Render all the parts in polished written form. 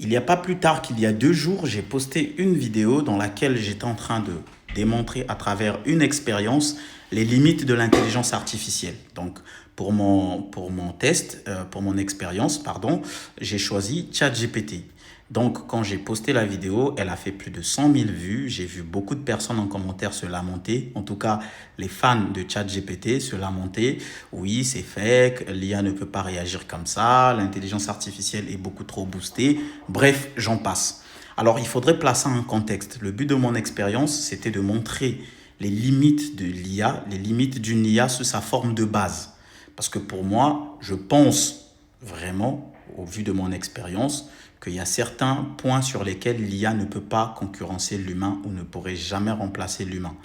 Il n'y a pas plus tard qu'il y a 2 jours, j'ai posté une vidéo dans laquelle j'étais en train de démontrer à travers une expérience les limites de l'intelligence artificielle. Donc, pour mon test, pour mon expérience, pardon, j'ai choisi ChatGPT. Donc, quand j'ai posté la vidéo, elle a fait plus de 100 000 vues. J'ai vu beaucoup de personnes en commentaire se lamenter. En tout cas, les fans de ChatGPT se lamenter. Oui, c'est fake. L'IA ne peut pas réagir comme ça. L'intelligence artificielle est beaucoup trop boostée. Bref, j'en passe. Alors, il faudrait placer un contexte. Le but de mon expérience, c'était de montrer les limites de l'IA, les limites d'une IA sous sa forme de base. Parce que pour moi, je pense vraiment, au vu de mon expérience, qu'il y a certains points sur lesquels l'IA ne peut pas concurrencer l'humain ou ne pourrait jamais remplacer l'humain.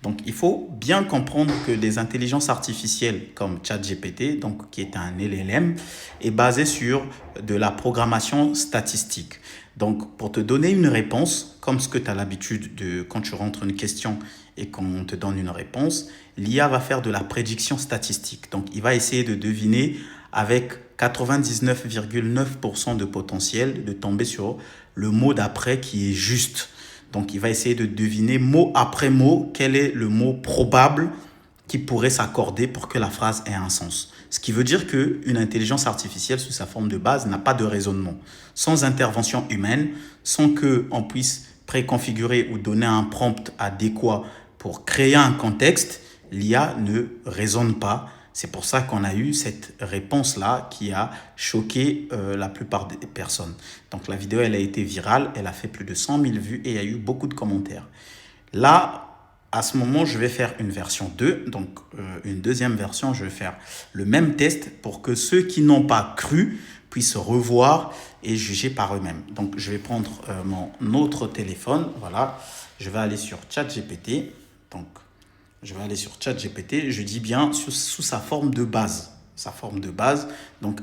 Donc, il faut bien comprendre que les intelligences artificielles comme ChatGPT, donc qui est un LLM, est basé sur de la programmation statistique. Donc, pour te donner une réponse, comme ce que tu as l'habitude de quand tu rentres une question et qu'on te donne une réponse, l'IA va faire de la prédiction statistique. Donc, il va essayer de deviner avec 99,9% de potentiel de tomber sur le mot d'après qui est juste. Donc, il va essayer de deviner mot après mot quel est le mot probable qui pourrait s'accorder pour que la phrase ait un sens. Ce qui veut dire qu'une intelligence artificielle sous sa forme de base n'a pas de raisonnement. Sans intervention humaine, sans qu'on puisse préconfigurer ou donner un prompt adéquat pour créer un contexte, l'IA ne raisonne pas. C'est pour ça qu'on a eu cette réponse-là qui a choqué la plupart des personnes. Donc la vidéo, elle a été virale, elle a fait plus de 100 000 vues et il y a eu beaucoup de commentaires. Là, à ce moment, je vais faire une version 2, donc une deuxième version, je vais faire le même test pour que ceux qui n'ont pas cru puissent revoir et juger par eux-mêmes. Donc je vais prendre mon autre téléphone, voilà, je vais aller sur ChatGPT, donc je vais aller sur ChatGPT, je dis bien sous sa forme de base. Sa forme de base, donc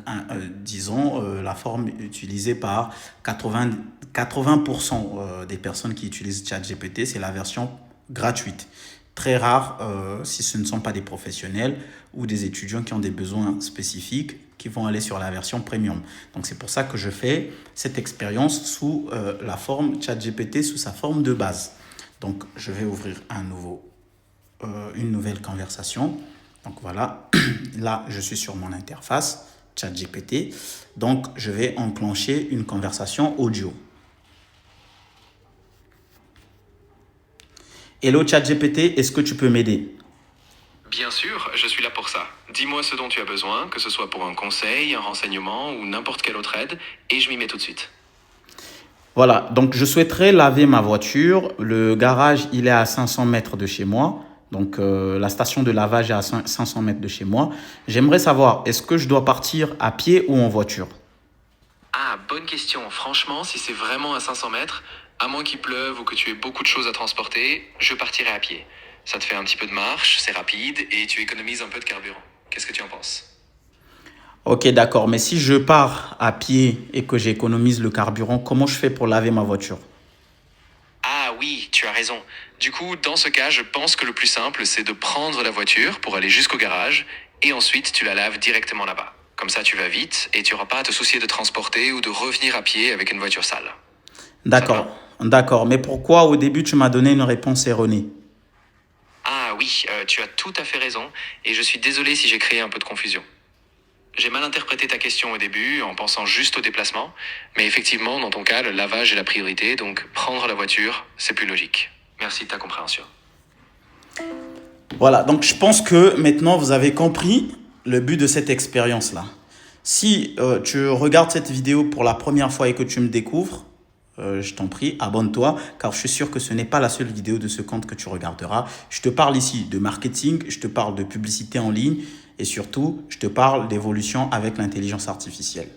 disons la forme utilisée par 80% des personnes qui utilisent ChatGPT, c'est la version gratuite. Très rare si ce ne sont pas des professionnels ou des étudiants qui ont des besoins spécifiques qui vont aller sur la version premium. Donc c'est pour ça que je fais cette expérience sous la forme ChatGPT, sous sa forme de base. Donc je vais ouvrir une nouvelle conversation. Donc voilà, là je suis sur mon interface ChatGPT. Donc je vais enclencher une conversation audio. Hello ChatGPT, est-ce que tu peux m'aider? Bien sûr, je suis là pour ça. Dis-moi ce dont tu as besoin, que ce soit pour un conseil, un renseignement ou n'importe quelle autre aide, et je m'y mets tout de suite. Voilà, donc je souhaiterais laver ma voiture. Le garage, il est à 500 mètres de chez moi. Donc la station de lavage est à 500 mètres de chez moi. J'aimerais savoir, est-ce que je dois partir à pied ou en voiture? Ah, bonne question. Franchement, si c'est vraiment à 500 mètres, à moins qu'il pleuve ou que tu aies beaucoup de choses à transporter, je partirai à pied. Ça te fait un petit peu de marche, c'est rapide et tu économises un peu de carburant. Qu'est-ce que tu en penses? Ok, d'accord, mais si je pars à pied et que j'économise le carburant, comment je fais pour laver ma voiture? Ah oui, tu as raison. Du coup, dans ce cas, je pense que le plus simple, c'est de prendre la voiture pour aller jusqu'au garage et ensuite tu la laves directement là-bas. Comme ça, tu vas vite et tu n'auras pas à te soucier de transporter ou de revenir à pied avec une voiture sale. Ça te D'accord, va? d'accord, mais pourquoi au début tu m'as donné une réponse erronée? Ah oui, tu as tout à fait raison et je suis désolé si j'ai créé un peu de confusion. J'ai mal interprété ta question au début en pensant juste au déplacement, mais effectivement, dans ton cas, le lavage est la priorité, donc prendre la voiture, c'est plus logique. Merci de ta compréhension. Voilà, donc je pense que maintenant vous avez compris le but de cette expérience-là. Si tu regardes cette vidéo pour la première fois et que tu me découvres, je t'en prie, abonne-toi, car je suis sûr que ce n'est pas la seule vidéo de ce compte que tu regarderas. Je te parle ici de marketing, je te parle de publicité en ligne et surtout, je te parle d'évolution avec l'intelligence artificielle.